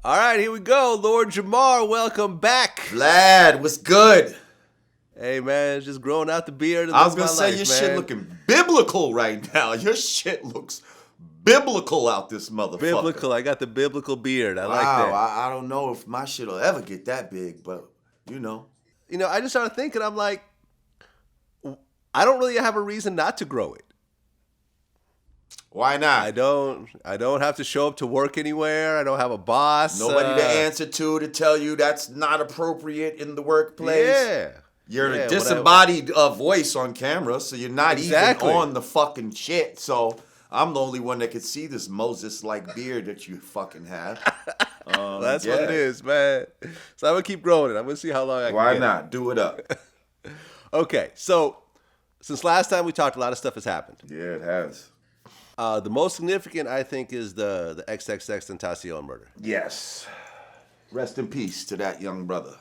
All right, here we go. Lord Jamar, welcome back. Vlad, what's good? Hey, man, just growing out the beard. I was going to say, your shit looking biblical right now. Your shit looks biblical out this motherfucker. Biblical. I got the biblical beard. I like Wow, that. I don't know if my shit will ever get that big, but you know. I just started thinking, I'm like, I don't really have a reason not to grow it. Why not? I don't have to show up to work anywhere. I don't have a boss. Nobody to answer to tell you that's not appropriate in the workplace. Yeah. You're a disembodied voice on camera, so you're not even on the fucking shit. So I'm the only one that could see this Moses-like beard that you fucking have. That's what it is, man. So I'm going to keep growing it. I'm going to see how long I can Why get not? Do it up. Okay, so since last time we talked, a lot of stuff has happened. Yeah, it has. The most significant, I think, is the XXXTentacion murder. Yes. Rest in peace to that young brother.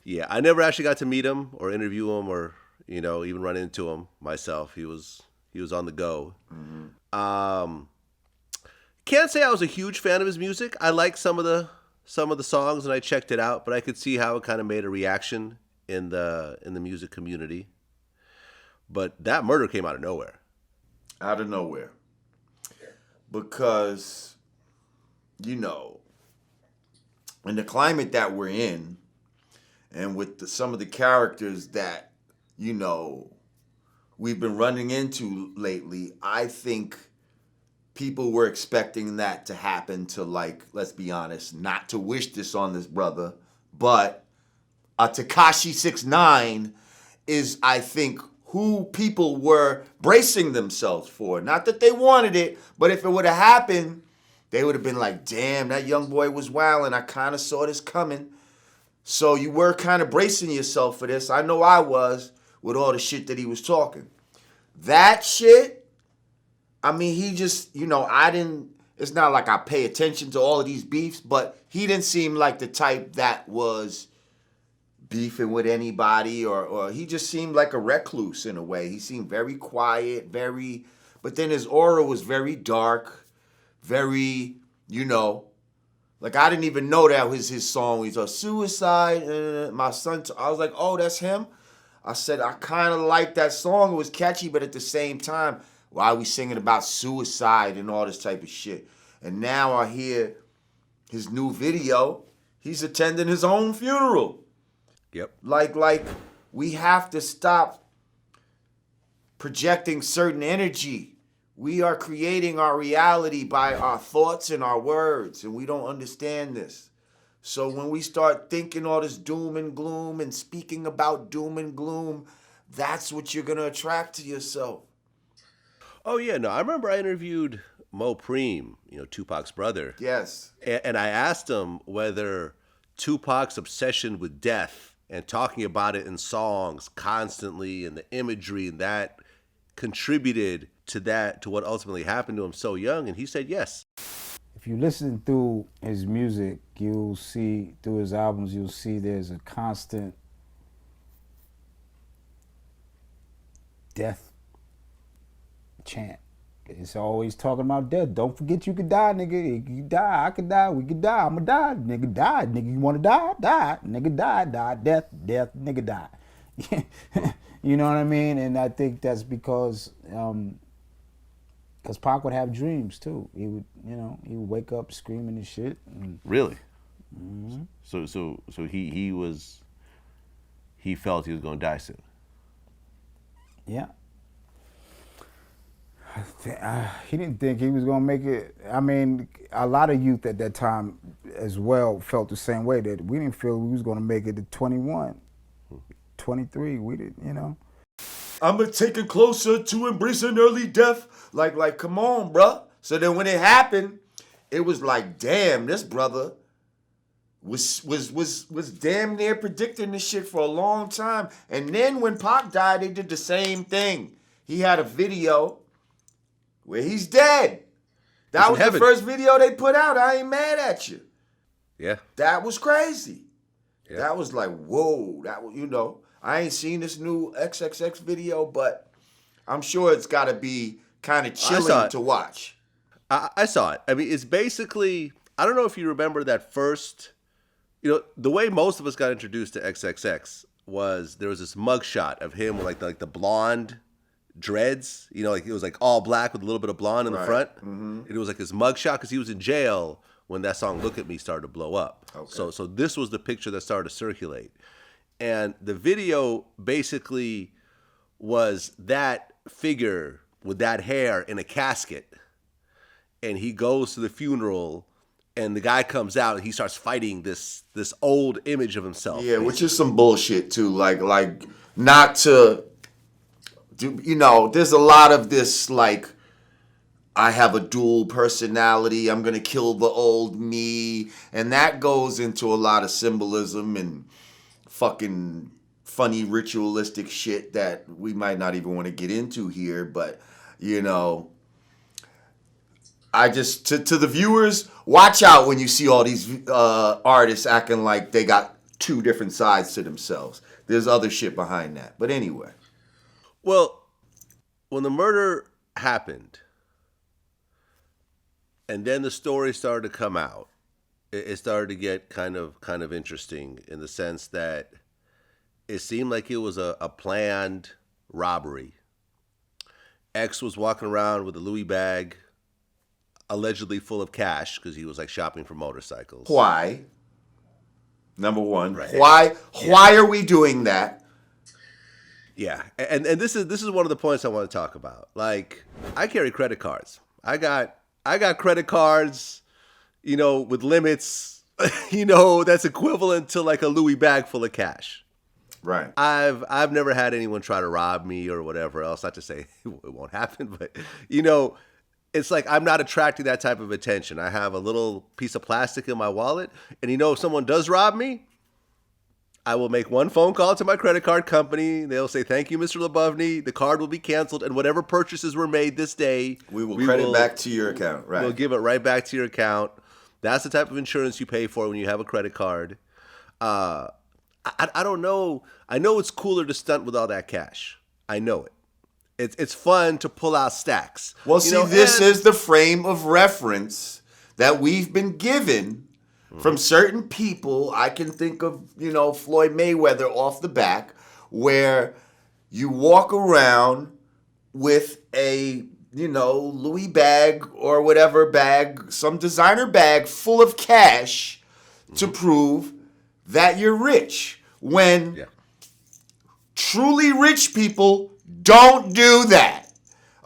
Yeah, I never actually got to meet him or interview him or, even run into him myself. He was on the go. Mm-hmm. Can't say I was a huge fan of his music. I liked some of the songs and I checked it out, but I could see how it kind of made a reaction in the music community. But that murder came out of nowhere. Out of nowhere. Because, in the climate that we're in, and with some of the characters that, we've been running into lately, I think people were expecting that to happen to, let's be honest, not to wish this on this brother, but Tekashi 6ix9ine is, I think, who people were bracing themselves for. Not that they wanted it, but if it would have happened, they would have been like, damn, that young boy was wild, and I kind of saw this coming. So you were kind of bracing yourself for this. I know I was, with all the shit that he was talking. That shit, he just, it's not like I pay attention to all of these beefs, but he didn't seem like the type that was beefing with anybody, or he just seemed like a recluse in a way. He seemed very quiet, but then his aura was very dark, very, I didn't even know that was his song. He's a suicide, my son, I was like, oh, that's him? I said, I kind of like that song. It was catchy, but at the same time, why are we singing about suicide and all this type of shit? And now I hear his new video, he's attending his own funeral. Yep. Like we have to stop projecting certain energy. We are creating our reality by our thoughts and our words, and we don't understand this. So when we start thinking all this doom and gloom and speaking about doom and gloom, that's what you're going to attract to yourself. Oh, yeah. No, I remember I interviewed Mo Preem, Tupac's brother. Yes. And I asked him whether Tupac's obsession with death and talking about it in songs constantly and the imagery and that contributed to what ultimately happened to him so young, and he said yes. If you listen through his music, you'll see, through his albums, you'll see there's a constant death chant. It's always talking about death. Don't forget you could die, nigga. You could die, I could die, we could die, I'ma die. Nigga die, nigga, you wanna die? Die. Nigga die, death, nigga die. You know what I mean? And I think that's because Pac would have dreams too. He would, he would wake up screaming and shit. And, really? Mm-hmm. So he felt he was gonna die soon. Yeah. He didn't think he was going to make it. A lot of youth at that time as well felt the same way, that we didn't feel we was going to make it to 21, 23. We didn't, I'm going to take it closer to embracing early death. Like, come on, bruh. So then when it happened, it was like, damn, this brother was damn near predicting this shit for a long time. And then when Pac died, they did the same thing. He had a video where he's dead. That was the first video they put out. I ain't mad at you. Yeah. That was crazy. Yeah. That was like, whoa. That was, I ain't seen this new XXX video, but I'm sure it's got to be kind of chilling to watch. I saw it. It's basically, I don't know if you remember that first, the way most of us got introduced to XXX was there was this mugshot of him with like the blonde dreads, like it was like all black with a little bit of blonde in the front. Mm-hmm. It was like his mugshot because he was in jail when that song "Look at Me" started to blow up. Okay. So this was the picture that started to circulate, and the video basically was that figure with that hair in a casket, and he goes to the funeral. And the guy comes out and he starts fighting this old image of himself. Yeah, basically. Which is some bullshit too. Like not to do. There's a lot of this like, I have a dual personality. I'm gonna kill the old me, and that goes into a lot of symbolism and fucking funny ritualistic shit that we might not even want to get into here. But I just, to the viewers, watch out when you see all these artists acting like they got two different sides to themselves. There's other shit behind that. But anyway. Well, when the murder happened, and then the story started to come out, it started to get kind of interesting in the sense that it seemed like it was a planned robbery. X was walking around with a Louis bag, allegedly full of cash because he was like shopping for motorcycles. Why? Number one, right. Why are we doing that? Yeah, and this is one of the points I want to talk about. Like, I carry credit cards. I got credit cards, with limits, that's equivalent to like a Louis bag full of cash. Right. I've never had anyone try to rob me or whatever else. Not to say it won't happen, but it's like I'm not attracting that type of attention. I have a little piece of plastic in my wallet, and if someone does rob me, I will make one phone call to my credit card company. They'll say, "Thank you, Mr. Labovny. The card will be canceled, and whatever purchases were made this day, we will credit back to your account." Right. We'll give it right back to your account. That's the type of insurance you pay for when you have a credit card. I don't know. I know it's cooler to stunt with all that cash. I know it. It's fun to pull out stacks. Well, this is the frame of reference that we've been given from certain people. I can think of, Floyd Mayweather off the back, where you walk around with a, Louis bag or whatever bag, some designer bag full of cash to prove that you're rich. When truly rich people don't do that.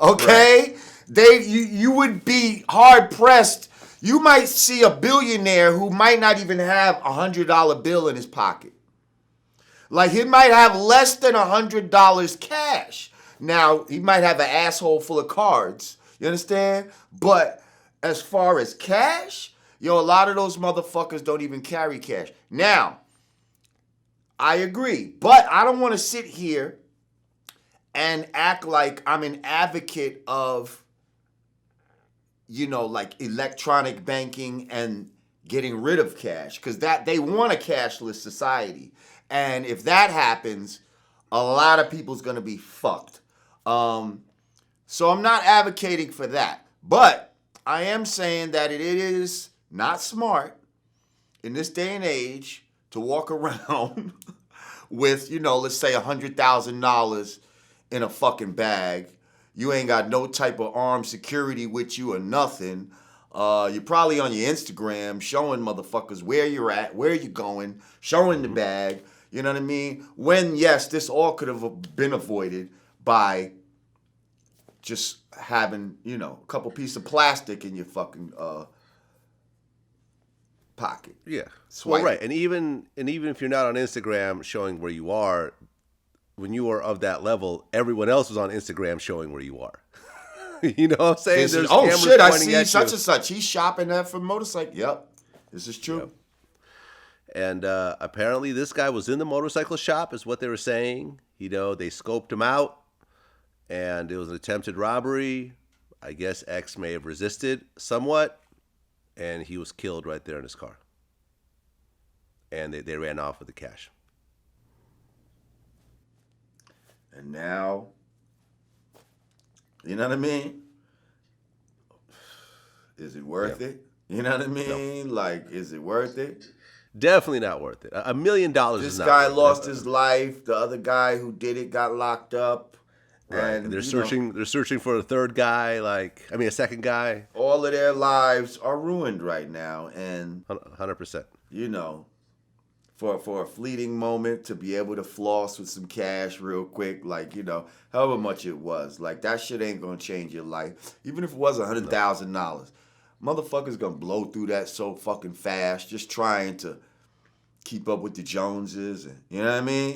Okay? Right. You would be hard pressed. You might see a billionaire who might not even have $100 bill in his pocket. Like, he might have less than $100 cash. Now, he might have an asshole full of cards. You understand? But as far as cash, a lot of those motherfuckers don't even carry cash. Now, I agree. But I don't want to sit here and act like I'm an advocate of, like electronic banking and getting rid of cash. Because they want a cashless society. And if that happens, a lot of people's going to be fucked. So I'm not advocating for that. But I am saying that it is not smart in this day and age to walk around with, let's say $100,000 in a fucking bag. You ain't got no type of armed security with you or nothing. You're probably on your Instagram showing motherfuckers where you're at, where you're going, showing the bag. You know what I mean? When, yes, this all could have been avoided by just having, a couple pieces of plastic in your fucking pocket. Yeah. Well, right. And even if you're not on Instagram showing where you are, when you are of that level, everyone else is on Instagram showing where you are. You know what I'm saying? There's cameras shit, I see such and such. He's shopping that for motorcycle. Yep. This is true. Yep. And apparently this guy was in the motorcycle shop is what they were saying. They scoped him out, and it was an attempted robbery. I guess X may have resisted somewhat, and he was killed right there in his car. And they ran off with the cash. And now, you know what I mean? Is it worth it? You know what I mean? Like, is it worth it? Definitely not worth it. $1 million This is not guy worth lost it. his life. The other guy who did it got locked up. Right. And They're searching. They're searching for a third guy. A second guy. all of their lives are ruined right now. And 100%. For a fleeting moment to be able to floss with some cash real quick, however much it was, that shit ain't gonna change your life. Even if it was $100,000, motherfuckers gonna blow through that so fucking fast, just trying to keep up with the Joneses, and you know what I mean?